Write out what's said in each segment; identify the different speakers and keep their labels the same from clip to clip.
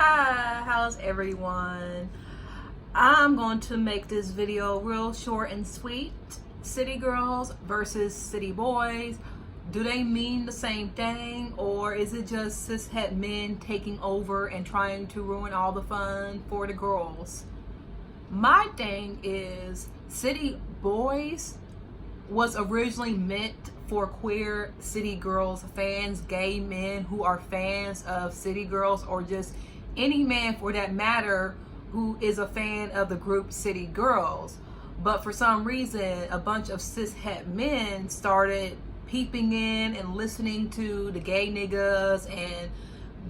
Speaker 1: Hi, how's everyone? I'm going to make this video real short and sweet. City girls versus city boys. Do they mean the same thing, or is it just cishet men taking over and trying to ruin all the fun for the girls? My thing is, city boys was originally meant for queer city girls fans, gay men who are fans of city girls, or just any man for that matter who is a fan of the group City Girls. But for some reason, a bunch of cishet men started peeping in and listening to the gay niggas and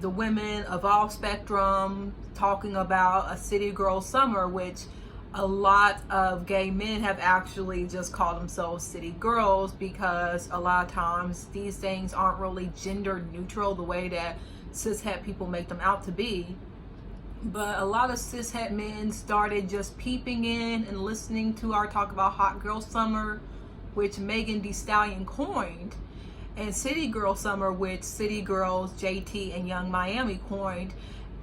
Speaker 1: the women of all spectrum talking about a city girl summer, which a lot of gay men have actually just called themselves city girls, because a lot of times these things aren't really gender neutral the way that cishet people make them out to be. But a lot of cishet men started just peeping in and listening to our talk about hot girl summer, which Megan Thee Stallion coined, and city girl summer, which City Girls, JT, and Young Miami coined.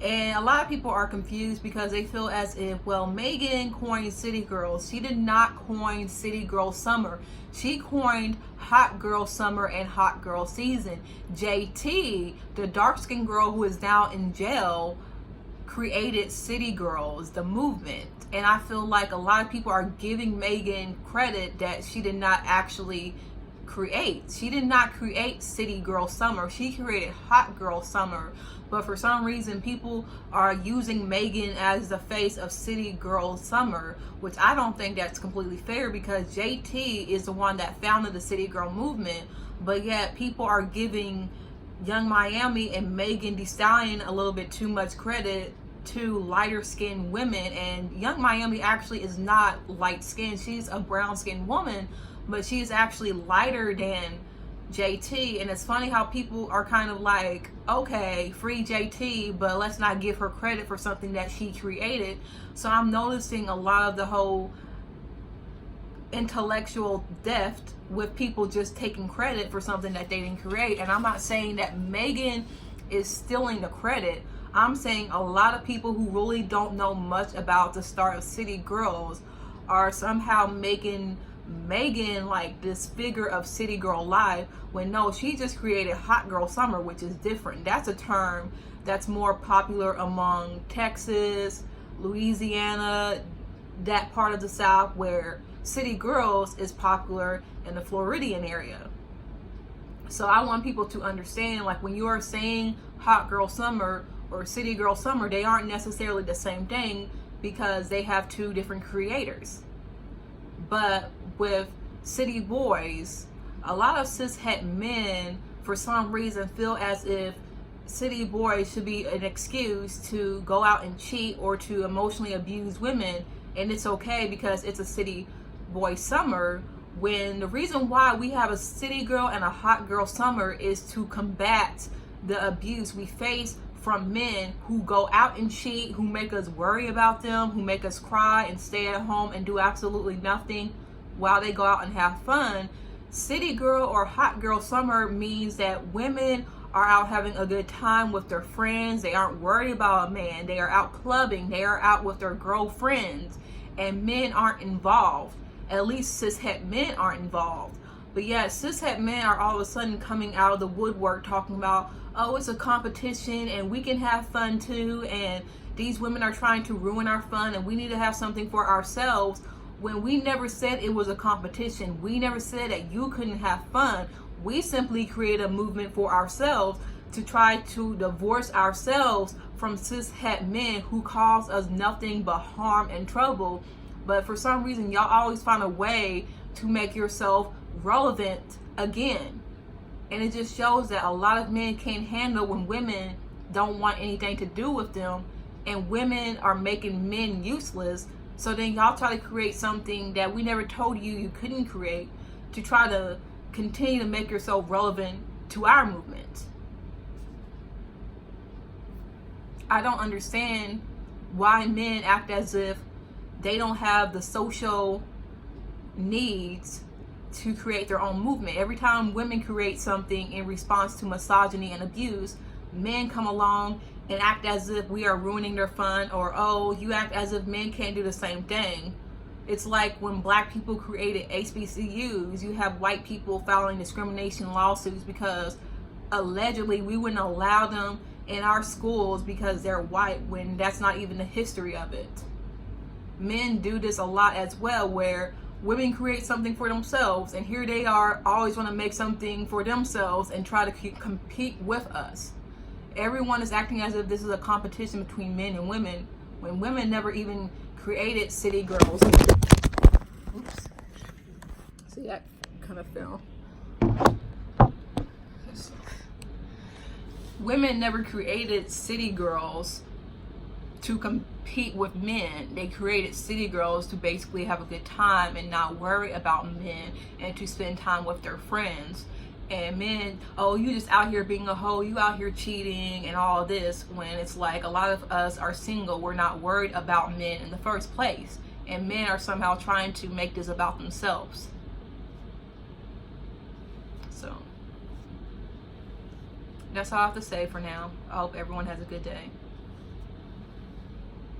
Speaker 1: And a lot of people are confused because they feel as if, well, Megan coined City Girls. She did not coin City Girl Summer. She coined Hot Girl Summer and Hot Girl Season. JT, the dark-skinned girl who is now in jail, created City Girls, the movement. And I feel like a lot of people are giving Megan credit that she did not actually create. She did not create City Girl Summer. She created Hot Girl Summer. But for some reason, people are using Megan as the face of City Girl Summer, which I don't think that's completely fair, because JT is the one that founded the City Girl movement. But yet people are giving Young Miami and Megan Thee Stallion a little bit too much credit to lighter skinned women. And Young Miami actually is not light skinned. She's a brown skinned woman, but she's actually lighter than JT. And it's funny how people are kind of like, okay, free JT, but let's not give her credit for something that she created. So I'm noticing a lot of the whole intellectual depth with people just taking credit for something that they didn't create. And I'm not saying that Megan is stealing the credit. I'm saying a lot of people who really don't know much about the start of City Girls are somehow making Megan like this figure of City Girl life, when no, she just created Hot Girl Summer, which is different. That's a term that's more popular among Texas, Louisiana, that part of the South, where City Girls is popular in the Floridian area. So I want people to understand, like, when you are saying Hot Girl Summer or City Girl Summer, they aren't necessarily the same thing, because they have two different creators. But with city boys, a lot of cishet men for some reason feel as if city boys should be an excuse to go out and cheat or to emotionally abuse women, and it's okay because it's a city boy summer, when the reason why we have a city girl and a hot girl summer is to combat the abuse we face from men who go out and cheat, who make us worry about them, who make us cry and stay at home and do absolutely nothing while they go out and have fun. City girl or hot girl summer means that women are out having a good time with their friends. They aren't worried about a man. They are out clubbing. They are out with their girlfriends, and men aren't involved. At least cishet men aren't involved. But yeah, cishet men are all of a sudden coming out of the woodwork talking about, oh, it's a competition and we can have fun too, and these women are trying to ruin our fun and we need to have something for ourselves, when we never said it was a competition. We never said that you couldn't have fun. We simply created a movement for ourselves to try to divorce ourselves from cishet men who cause us nothing but harm and trouble. But for some reason, y'all always find a way to make yourself relevant again. And it just shows that a lot of men can't handle when women don't want anything to do with them, and women are making men useless. So then y'all try to create something that we never told you you couldn't create, to try to continue to make yourself relevant to our movement. I don't understand why men act as if they don't have the social needs to create their own movement. Every time women create something in response to misogyny and abuse, men come along and act as if we are ruining their fun, or oh, you act as if men can't do the same thing. It's like when black people created HBCUs, you have white people filing discrimination lawsuits because allegedly we wouldn't allow them in our schools because they're white, when that's not even the history of it. Men do this a lot as well, where women create something for themselves, and here they are always want to make something for themselves and try to compete with us. Everyone is acting as if this is a competition between men and women, when women never even created city girls. Oops. See, that kind of fell. Women never created city girls to compete with men. They created city girls to basically have a good time and not worry about men, and to spend time with their friends. And men, oh, you just out here being a hoe, you out here cheating and all this, when it's like a lot of us are single, we're not worried about men in the first place, and men are somehow trying to make this about themselves. So that's all I have to say for now. I hope everyone has a good day.